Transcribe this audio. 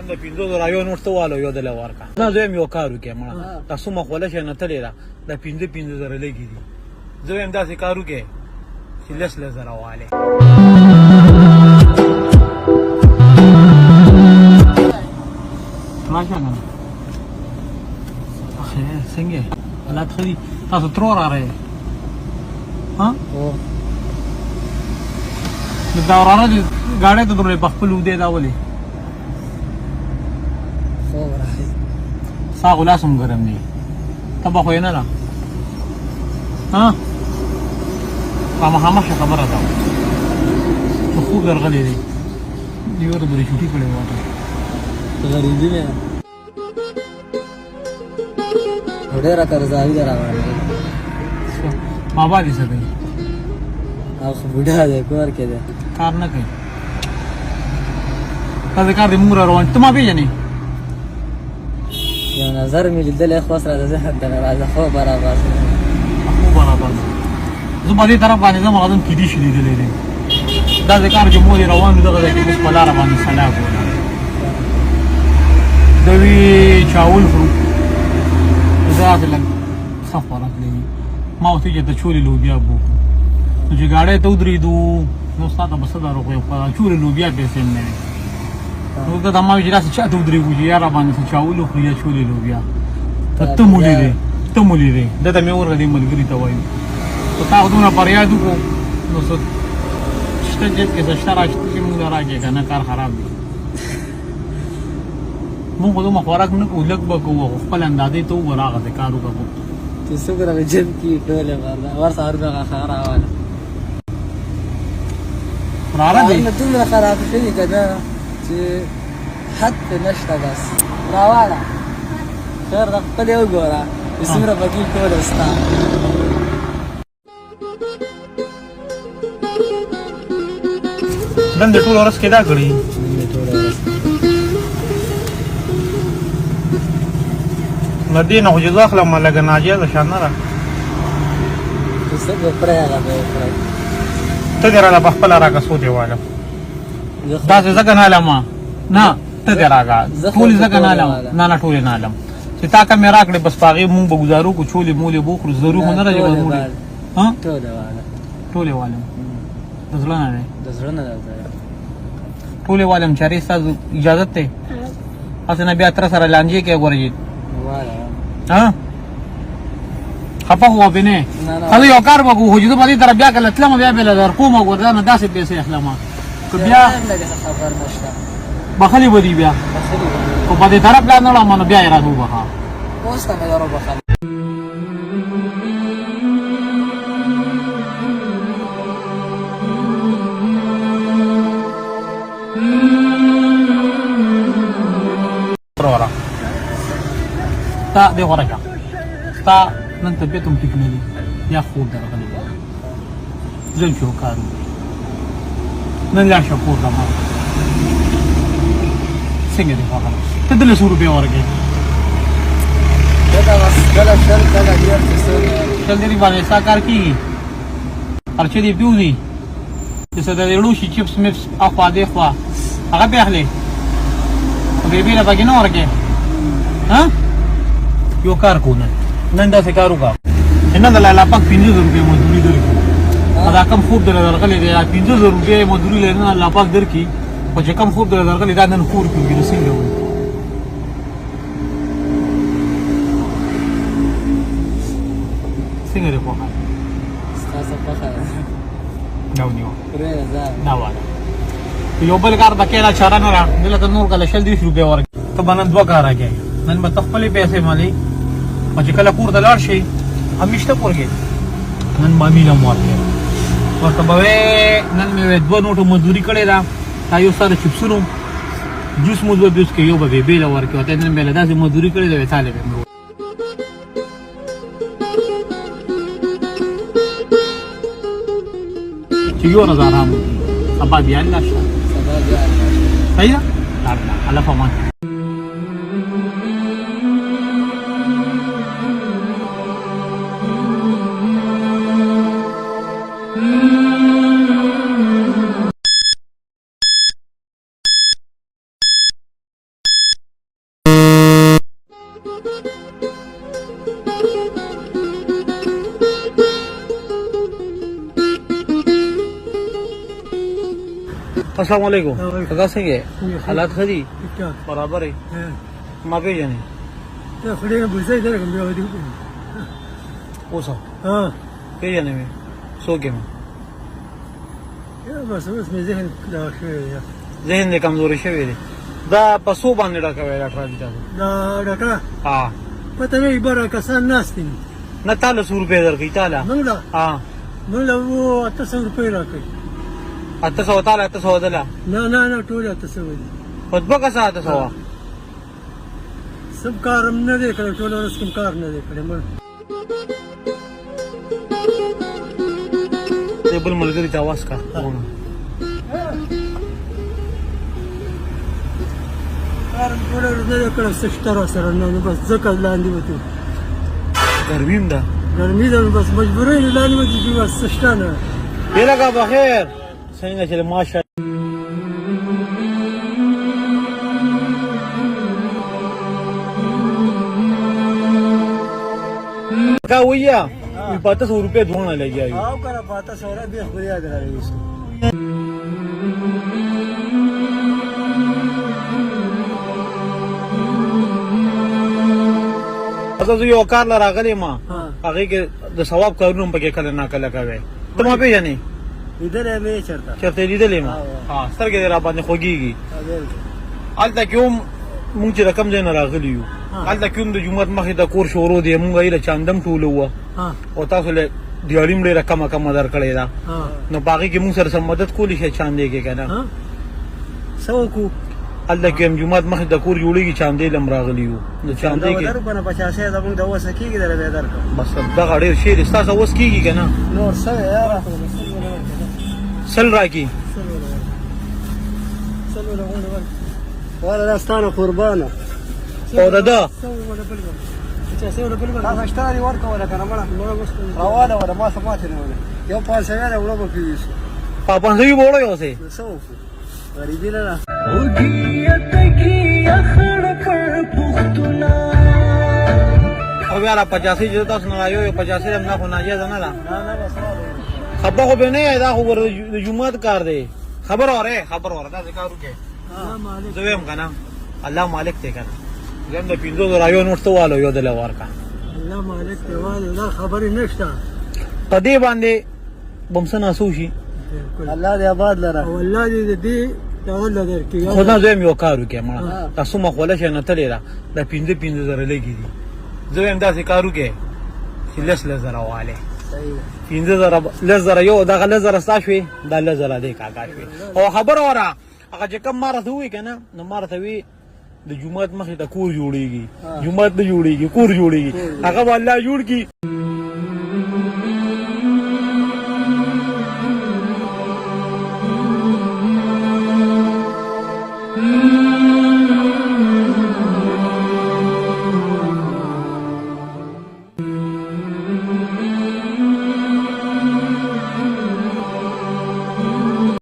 د 50,000 یو نوټ ته والو یو د لورکا دا زه یو کار وکم تاسو ما خوله شي نه تللی دا د 50,000 لګی دي زه هم داسې کار وکم چې لس زره واله ماشاء الله خیر څنګه حالات خو دي تاسو تر راغی ها دا ورانه دي ګاډي ته درې په خپل ودې دا ولي خو راځي ساغ لاسم ګرم دي تبه خو نه لا ها ما خبره ده خو درغلي دي دی ورته بری چټي کړي واته غریبی نه ډېر قرضاوي دراوړل ما باندې څه دی او بوډا دې کور کې ده کار نه کوي تاسو کار دې موږ روان ته ما پیژنې یو نظر مې لیدل خو سره د ذهن د راځه خو برابر زه په دې طرف باندې زما غوښتم کې دي شې لیدلې دي دا ذکر چې مو روان دغه د کې په لار باندې سلام کوله دوی چاول فرو دا بلن خفرت لې ما وته چې د چولې لوبیا بو چې ګاډه ته ودرېدو نو ستاسو په صدر خو په چولې لوبیا به سم نه نو دا ما چې راځي چې ته ودرېږو یا را باندې چاول خو یا چولې لوبیا ته مولې دې دا مې ورغلې ملګری ته وایي ته تاسو دونه پریاد کو نو څه شته چې څه راځي چې موږ راځي کنه کار خراب دي موږ دوه خوراک نه کوو لږ به کوو خپل اندازې ته وراغه کار وکړو چې څنګه جن کی ټوله ور سره به خراب راځي نو دومره خراب شي کنه چې حد نشته بس راواله خیر د خپل یو ګوره اسمره بګی ټول استا نن د ټول ورځ کې دا کړی مدینه خو جزا خلا ملګر ناجیه ده شان نه را څه به پرېغه به ته دراله په خپل راګه سو دیواله دا څه نه علامه نه ته دراګه ټول څه نه علامه نه ټول نه علامه چې تا کا مې راکړې بس پاغي مونږ به گزارو کو چولې مولې بوخر ضرور نه راځي ها ټول والم دزړه نه ټول والم چاري تاسو اجازه ته اسنه بیا تر سره لانجه کې ورګي ها خپه هو بنه خلي یو کار وکړو خو دې په دې طرف بیا کله تلم بیا بل در کوم ورځنه داسې پیسې اخلم که بیا خبر نشته بخلی ودی بیا کو په دې طرف لا نه لمنه بیا راځو بخا اوس ته مې درو بخل پرورا تا دې ورکا تا نن طبيعتم ټیک نه دي یا خوب درغلي زل شو کارو نن لا شکور دما څنګه دې فاهم ته دل 100 روپیا ورکې دا واس کله شل کله ډیر څه چل دې باندې ساکار کی ارچې دې پیوزي چې څه دې لوشي چپس مپس اخوا دې خوا هغه به اخلي بیبی لا پکې نه ورکې ها یو کار کو نن دا څه کار وکړه ان دا لا پک 50 روپیا مزدوري درکې دا کم خوب درغلې دی 50 روپیا مزدوري لرنه لا پک درکې او چې کم خوب درغلې دا نن خور کېږي څنګه وي څنګه دی په تاسو په خاطر نو نیو پرې ځه نه واله یو بل کار د کېلا چاره نه را دلته نور کله شل 20 روپیا ورکې ته باندې دوه کار راګي نن به خپل پیسې مالي او چې کله کور د لاړ شي همیشته پورګي نن مامي له موته ورته به نن مې دوه نوټو مزدوري کړې ده تا یو سره چپسونو جوس مو دوه بیس کې یو به بیل ورکې وته نن مې له داسې مزدوري کړې ده وتاله به چې یو نظر هم سبا بیا الله شي صحیح الله فهمان अस्सलाम वालेकुम काका څنګه حالات خدي क्या برابر ہے ما پیژنې ته خړې بوزای درکم بیا ودی اوسه ها پیژنې مې څوک یم یا بس اوس مې ذهن دا شوی یا ذهن دې کمزوري شوی دی دا په څو باندې ډاکوي ډاکټر دي تاسو دا ډاکټر ها پته نه بره کسان ناستین نه تعالی 100 روپے درکې تعالی موږ لا ها موږ لا وو 800 روپۍ راکړي 800 تعالی 800 دلا نه ټول 800 دي خطبه کا ساعت 800 سب کارم نه دی کړی ټول ورځ کوم کار نه دی کړی مړ دې بل ملګری ته आवाज کا کارم ټول ورځ نه دی کړی سشتره سره نه بس ځکه لاندې وته ګرمیم ده ګرمي ده بس مجبورې لاندې وته چې بس سشتانه بیره کا بخیر څنګه چې ماشا का वैया 500 रुपये धोना ले गया आओ करा बात सोरा भी खुदिया दे रही है تاسو یو کار لراغلی ما هغه کې د ثواب کارونه پکې کله نه کله کوي ته ما پیژنې इधर है मैं चढ़ता چرته لیدلې ما ها سترګې را باندې خوږیږي الته کوم مونږ چې رقم ځای نه راغلی یو الته کوم د جمعه مخې د کور شروع دی مونږ یې چاندم ټولو و او تاسو له دیالیم ډیره کم در کړی دا نو باقي کې مونږ سره سم مدد کولی شي چاندې کې کنه سو کو الته کوم جمعه مخې د کور جوړیږي چاندې لم راغلی یو نو چاندې کې در کنه 50 دا موږ د وسه کېږي در به در بس دا غړې شي تاسو اوس کېږي کنه نور څه یار سل راکی ولا داستانه قربانه او دا تاسو اشتاري ورکو ولا کنه مړه روانه ولا ما سمعت نه ولا یو 500 ولا ولا په پیس پاپان سوي بوله یو سه سو غریبی نه اوګیت کی اخر پر پختنا او بیا 85 چې تاسو نه یو 85 هم نه خو نه یاد نه نه بس خبر خو به نه دا خو د جمعه کار دی خبر اوره دا ذکر وکي زویم کنه الله مالک ته کنه زم د 50 رايو نوټ والو یو د لور کا الله مالک ته والو دا خبرې نشته قدی باندې بمسنا سوشي الله دې آباد لره او الله دې تاول درکې خدا زویم یو کار وکي ما تاسو مخوله شنه تلې را د 50 زره لګي دي زویم دا ذکر وکي چې لس زره واله صحیح 50 زره یو دا غل زره ساشوي دا ل زره دې کاکا شوي او خبر اوره هغه چې کم مارته وي کنه نو مارته وي د جمعه مخې ته کور جوړیږي جمعه د جوړیږي کور جوړیږي هغه والله جوړ کی